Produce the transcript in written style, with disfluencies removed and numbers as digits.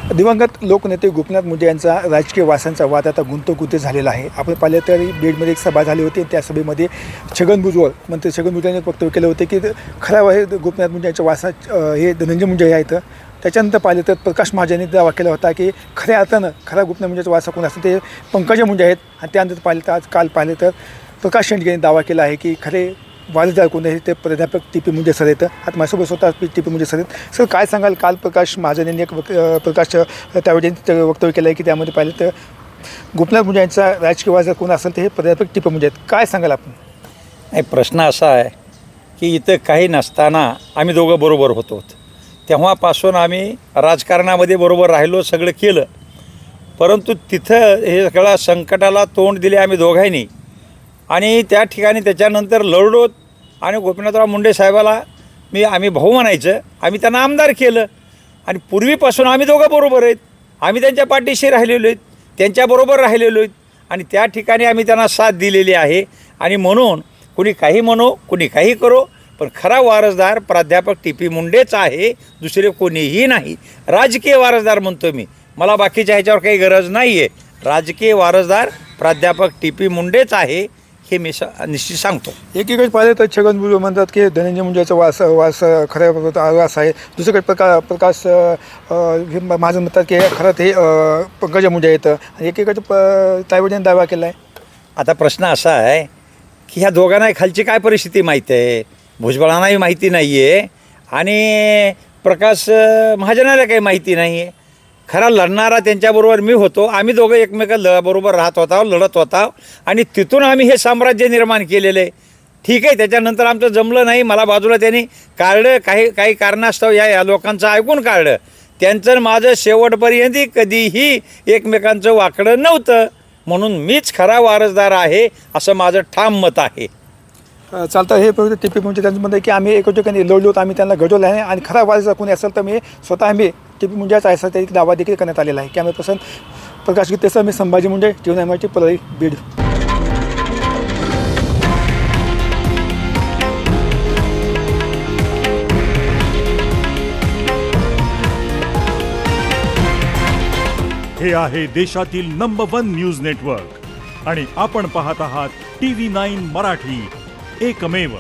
दिवंगत लोकनेते गोपीनाथ मुंडे यांचा राजकीय वासांचा वाद आता गुंतगुंत झालेला आहे। आपण पाहिलं तर बीडमध्ये एक सभा झाली होती। त्या सभेमध्ये छगन भुजबळ मंत्री छगन भुजबळ यांनी वक्तव्य केलं होते की खरा आहे गोपीनाथ मुंडे यांच्या वासा हे धनंजय मुंडे आहेत। त्याच्यानंतर पाहिलं तर प्रकाश महाजन यांनी दावा केला होता की खऱ्या अर्थानं खरा गोपीनाथ मुंडेचा वासा कोण असतं ते पंकजा मुंडे आहेत। आणि त्यानंतर पाहिलं तर आज काल पाहिलं तर प्रकाश शेंडगे यांनी दावा केला आहे की खरे वारसदार कोण आहे ते प्राध्यापक टी.पी. मुंडे सर आहेत। आता माझ्यासोबत स्वतः टी.पी. मुंडे सर आहेत। सर काय सांगाल, काल प्रकाश महाजन यांनी एक प्रकाश त्यावेळी वक्तव्य केलं आहे की त्यामध्ये पाहिलं तर गोपीनाथ मुंडे यांचा राजकीय वारसदार कोण असेल ते हे प्राध्यापक टी.पी. मुंडे आहेत। काय सांगाल आपण? नाही, प्रश्न असा आहे की इथं काही नसताना आम्ही दोघं बरोबर होतो। तेव्हापासून आम्ही राजकारणामध्ये बरोबर राहिलो, सगळं केलं। परंतु तिथं हे सगळं संकटाला तोंड दिले आम्ही दोघांनी आणि त्या ठिकाणी त्याच्यानंतर लढलो आणि गोपीनाथराव मुंडे साहेबाला आम्ही भाऊ म्हणायचं, आम्ही त्यांना आमदार केलं आणि पूर्वीपासून आम्ही दोघं बरोबर आहेत। आम्ही त्यांच्या पाठीशी राहिलेलो आहेत, त्यांच्याबरोबर राहिलेलो आहेत आणि त्या ठिकाणी आम्ही त्यांना साथ दिलेली आहे। आणि म्हणून कुणी काही म्हणो, कुणी काही करो, पण खरा वारसदार प्राध्यापक टी.पी. मुंडेच आहे, दुसरे कोणीही नाही। राजकीय वारसदार म्हणतो मी, मला बाकीच्या ह्याच्यावर काही गरज नाही आहे। राजकीय वारसदार प्राध्यापक टी.पी. मुंडेच आहे हे मी निश्चित सांगतो। एकीकडे पाहिलं तर छगन भुजबळ म्हणतात की धनंजय मुंडेचा वास खऱ्या वास आहे, दुसरीकडे प्रकाश हे माझं म्हणतात की खरं ते पंकजा मुंडे आहेत आणि एकीकडे ताईवडीने दावा केला आहे। आता प्रश्न असा आहे की ह्या दोघांना खालची काय परिस्थिती माहिती आहे, भुजबळांनाही माहिती नाही आहे आणि प्रकाश महाजनाला काही माहिती नाही आहे। खरा लढणारा त्यांच्याबरोबर मी होतो, आम्ही दोघं एकमेकांबरोबर राहत होता, लढत होता आणि तिथून आम्ही हे साम्राज्य निर्माण केलेलं आहे। ठीक आहे, त्याच्यानंतर आमचं जमलं नाही, मला बाजूला त्यांनी काढलं, काही कारणास्तव या लोकांचं ऐकून काढलं। त्यांचं माझं शेवटपर्यंत कधीही एकमेकांचं वाकडं नव्हतं, म्हणून मीच खरा वारसदार आहे असं माझं ठाम मत आहे। चालतं हे टी.पी. मुंडे त्यांचं म्हणतं की आम्ही एका ठिकाणी लढलो, आम्ही त्यांना घडवलं आहे आणि खरा वारसदार कोणी असेल तर मी स्वतः आम्ही टी.पी. मुंडेचा आहे तरी दावा देखील करण्यात आलेला आहे। कॅमेरा पर्सन प्रकाश गीतेसह मी संभाजी मुंडे, जीवन एम.आय.टी. परळी, बीड। हे आहे देशातील नंबर 1 न्यूज नेटवर्क आणि आपण पाहत आहात TV9 मराठी, एकमेव।